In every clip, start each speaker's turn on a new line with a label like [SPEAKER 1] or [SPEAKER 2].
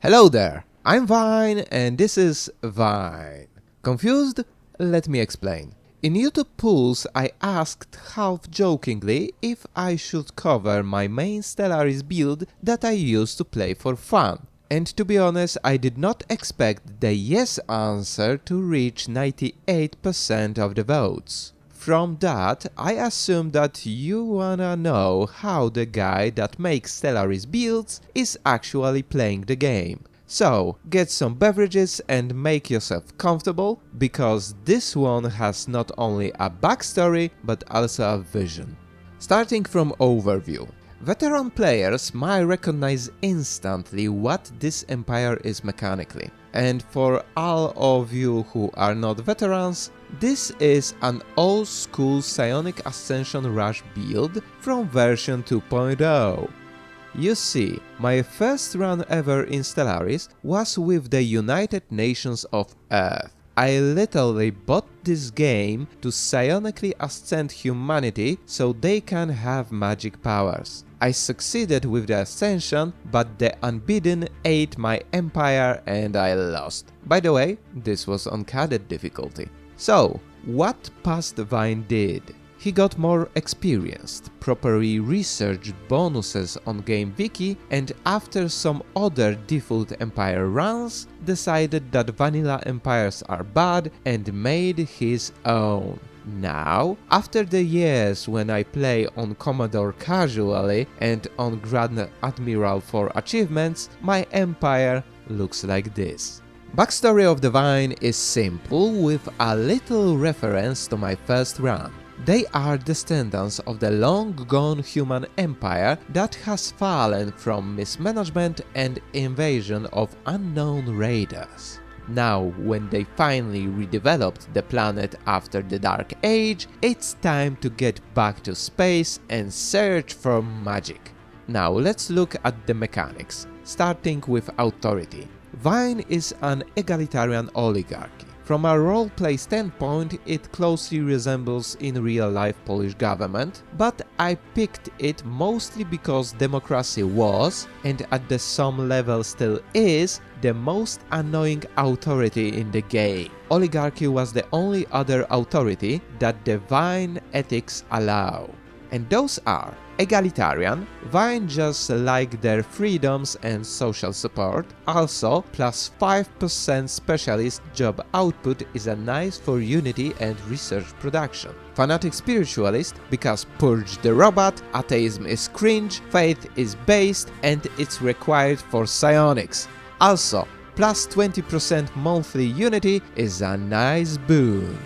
[SPEAKER 1] Hello there, I'm Vine and this is Vine. Confused? Let me explain. In YouTube polls I asked half-jokingly if I should cover my main Stellaris build that I used to play for fun. And to be honest, I did not expect the yes answer to reach 98% of the votes. From that, I assume that you wanna know how the guy that makes Stellaris builds is actually playing the game. So, get some beverages and make yourself comfortable, because this one has not only a backstory, but also a vision. Starting from overview. Veteran players might recognize instantly what this empire is mechanically. And for all of you who are not veterans, this is an old-school Psionic Ascension Rush build from version 2.0. You see, my first run ever in Stellaris was with the United Nations of Earth. I literally bought this game to psionically ascend humanity so they can have magic powers. I succeeded with the ascension, but the Unbidden ate my empire and I lost. By the way, this was on cadet difficulty. So, what past Vine did? He got more experienced, properly researched bonuses on Game Wiki, and after some other default empire runs, decided that vanilla empires are bad and made his own. Now, after the years when I play on Commodore casually and on Grand Admiral for achievements, my empire looks like this. Backstory of the Vine is simple, with a little reference to my first run. They are descendants of the long-gone human empire that has fallen from mismanagement and invasion of unknown raiders. Now, when they finally redeveloped the planet after the Dark Age, it's time to get back to space and search for magic. Now let's look at the mechanics, starting with authority. Vine is an egalitarian oligarchy. From a roleplay standpoint, it closely resembles in real-life Polish government, but I picked it mostly because democracy was, and at the some level still is, the most annoying authority in the game. Oligarchy was the only other authority that the Vine ethics allow. And those are egalitarian, Vine just like their freedoms and social support. Also, plus 5% specialist job output is a nice for unity and research production. Fanatic Spiritualist, because purge the robot, atheism is cringe, faith is based, and it's required for psionics. Also, plus 20% monthly unity is a nice boon.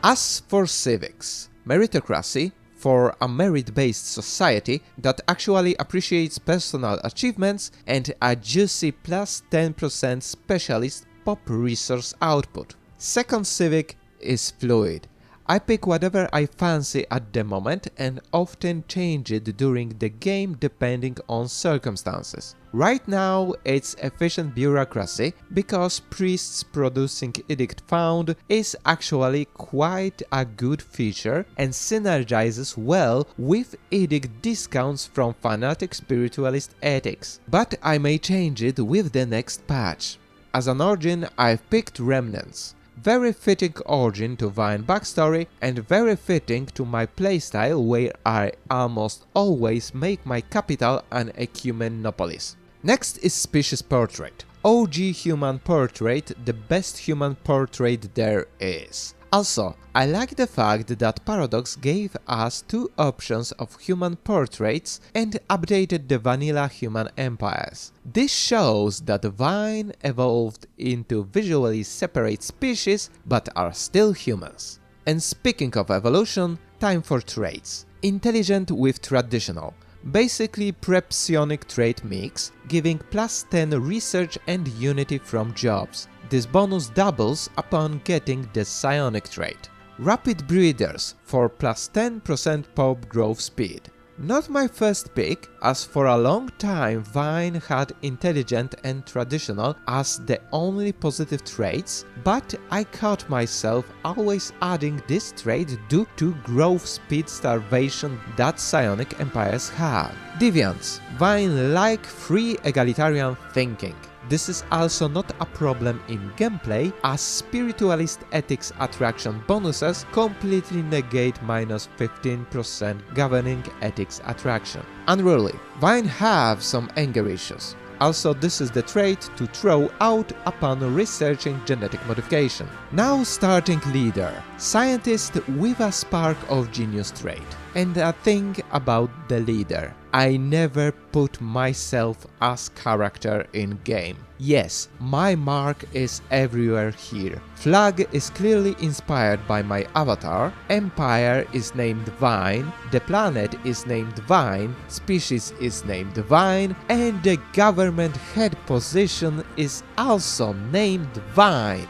[SPEAKER 1] As for civics, meritocracy, for a merit-based society that actually appreciates personal achievements, and a juicy plus 10% specialist pop resource output. Second civic is fluid. I pick whatever I fancy at the moment and often change it during the game depending on circumstances. Right now it's efficient bureaucracy, because priests producing edict found is actually quite a good feature and synergizes well with edict discounts from Fanatic Spiritualist ethics. But I may change it with the next patch. As an origin, I've picked Remnants. Very fitting origin to Vine backstory and very fitting to my playstyle, where I almost always make my capital an ecumenopolis. Next is species portrait. OG human portrait, the best human portrait there is. Also, I like the fact that Paradox gave us two options of human portraits and updated the vanilla human empires. This shows that Vine evolved into visually separate species but are still humans. And speaking of evolution, time for traits. Intelligent with traditional. Basically prep-psionic trait mix, giving plus 10 research and unity from jobs. This bonus doubles upon getting the psionic trait. Rapid breeders for plus 10% pop growth speed. Not my first pick, as for a long time Vine had intelligent and traditional as the only positive traits, but I caught myself always adding this trait due to growth speed starvation that psionic empires have. Deviants. Vine like free egalitarian thinking. This is also not a problem in gameplay, as Spiritualist ethics attraction bonuses completely negate minus 15% governing ethics attraction. Unruly. Vine have some anger issues. Also, this is the trait to throw out upon researching genetic modification. Now starting leader. Scientist with a spark of genius trait. And a thing about the leader. I never put myself as character in game. Yes, my mark is everywhere here. Flag is clearly inspired by my avatar, Empire is named Vine, the planet is named Vine, species is named Vine, and the government head position is also named Vine.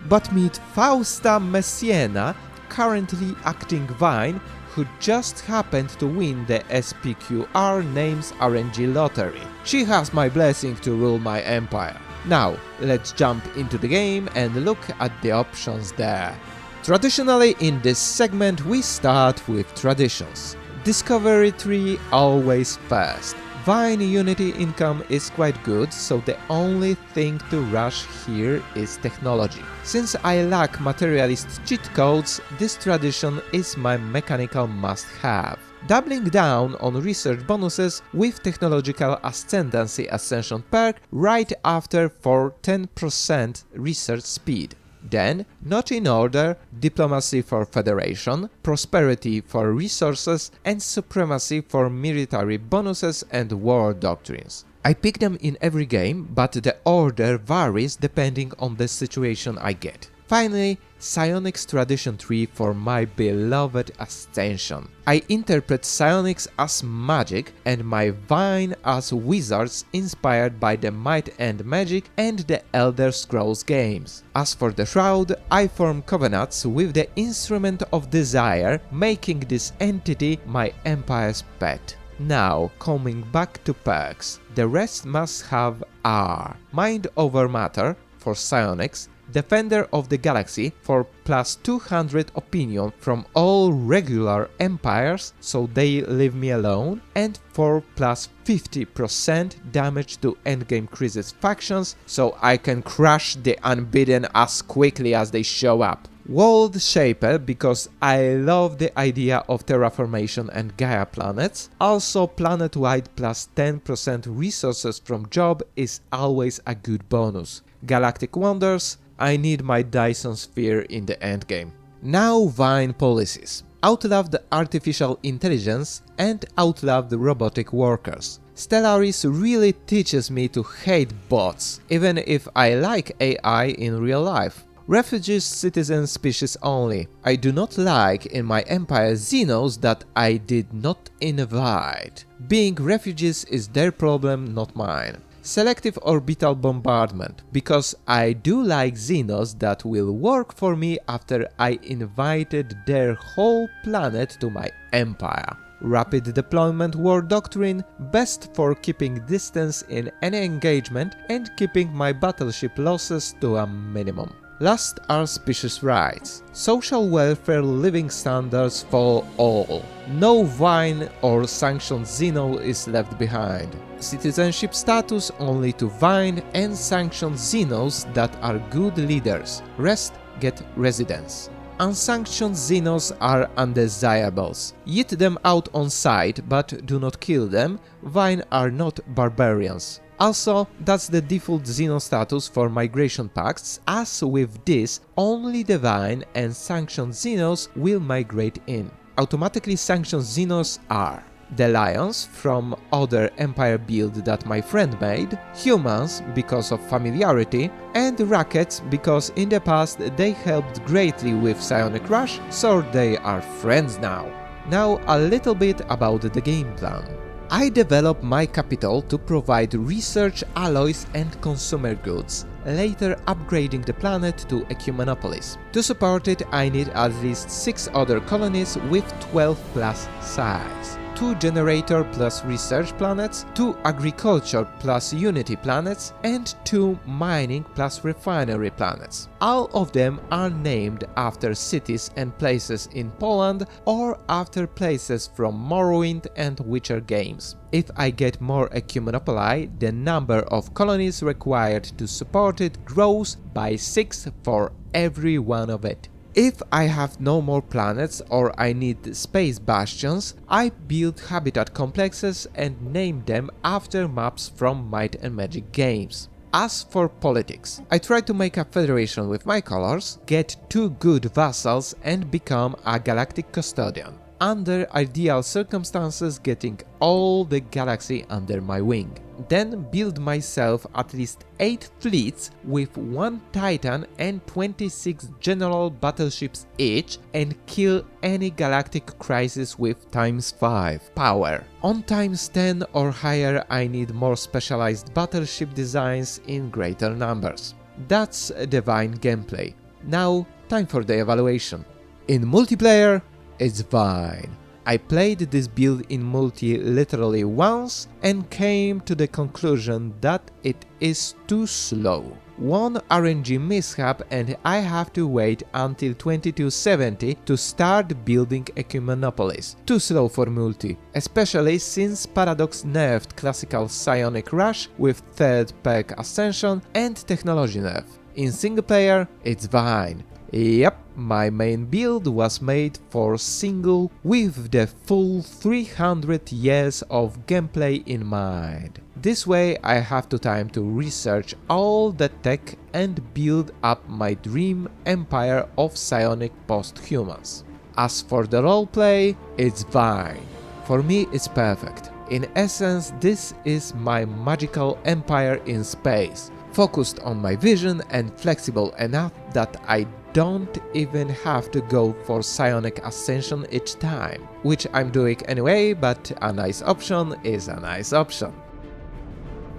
[SPEAKER 1] But meet Fausta Messiena, currently acting Vine, who just happened to win the SPQR Names RNG lottery. She has my blessing to rule my empire. Now, let's jump into the game and look at the options there. Traditionally in this segment we start with traditions. Discovery tree always first. Vine Unity income is quite good, so the only thing to rush here is technology. Since I lack materialist cheat codes, this tradition is my mechanical must-have. Doubling down on research bonuses with technological ascendancy ascension perk right after for 10% research speed. Then, not in order, diplomacy for federation, prosperity for resources, and supremacy for military bonuses and war doctrines. I pick them in every game, but the order varies depending on the situation I get. Finally, Psionics Tradition Tree for my beloved Ascension. I interpret Psionics as magic and my Vine as wizards inspired by the Might and Magic and the Elder Scrolls games. As for the Shroud, I form covenants with the Instrument of Desire, making this entity my empire's pet. Now, coming back to perks, the rest must have are Mind over Matter for Psionics, Defender of the Galaxy for plus 200 opinion from all regular empires, so they leave me alone, and for plus 50% damage to endgame crisis factions, so I can crush the unbeaten as quickly as they show up. World Shaper because I love the idea of terraformation and Gaia planets. Also planet-wide plus 10% resources from job is always a good bonus. Galactic Wonders, I need my Dyson Sphere in the endgame. Now Vine policies. Outlawed artificial intelligence and outlawed robotic workers. Stellaris really teaches me to hate bots, even if I like AI in real life. Refugees, citizen species only. I do not like in my empire Xenos that I did not invite. Being refugees is their problem, not mine. Selective Orbital Bombardment, because I do like Xenos that will work for me after I invited their whole planet to my empire. Rapid Deployment War Doctrine, best for keeping distance in any engagement and keeping my battleship losses to a minimum. Last are species rights. Social welfare living standards for all. No Vine or sanctioned Xeno is left behind. Citizenship status only to Vine and sanctioned Xenos that are good leaders. Rest get residence. Unsanctioned Xenos are undesirables. Eat them out on sight, but do not kill them. Vine are not barbarians. Also, that's the default Xeno status for migration pacts, as with this, only the Vine and sanctioned Xenos will migrate in. Automatically sanctioned Xenos are the Lions from other Empire build that my friend made, Humans because of familiarity, and Rockets because in the past they helped greatly with Psionic Rush, so they are friends now. Now a little bit about the game plan. I develop my capital to provide research, alloys and consumer goods, later upgrading the planet to Ecumenopolis. To support it I need at least 6 other colonies with 12 plus size. 2 generator plus research planets, 2 agriculture plus unity planets, and 2 mining plus refinery planets. All of them are named after cities and places in Poland or after places from Morrowind and Witcher games. If I get more Ecumenopoli, the number of colonies required to support it grows by 6 for every one of it. If I have no more planets or I need space bastions, I build habitat complexes and name them after maps from Might and Magic games. As for politics, I try to make a federation with my colors, get 2 good vassals and become a galactic custodian. Under ideal circumstances, getting all the galaxy under my wing. Then build myself at least 8 fleets with 1 Titan and 26 general battleships each and kill any galactic crisis with ×5 power. On ×10 or higher I need more specialized battleship designs in greater numbers. That's Divine gameplay. Now time for the evaluation. In multiplayer, it's fine. I played this build in multi literally once and came to the conclusion that it is too slow. One RNG mishap and I have to wait until 2270 to start building Ecumenopolis. Too slow for multi, especially since Paradox nerfed classical Psionic Rush with 3rd perk Ascension and Technology nerf. In single player, it's fine. Yep, my main build was made for single with the full 300 years of gameplay in mind. This way I have the time to research all the tech and build up my dream empire of psionic post-humans. As for the roleplay, it's fine. For me it's perfect. In essence, this is my magical empire in space, focused on my vision and flexible enough that I don't even have to go for psionic ascension each time, which I'm doing anyway, but a nice option is a nice option.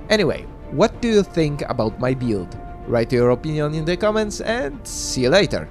[SPEAKER 1] Anyway, what do you think about my build? Write your opinion in the comments and see you later!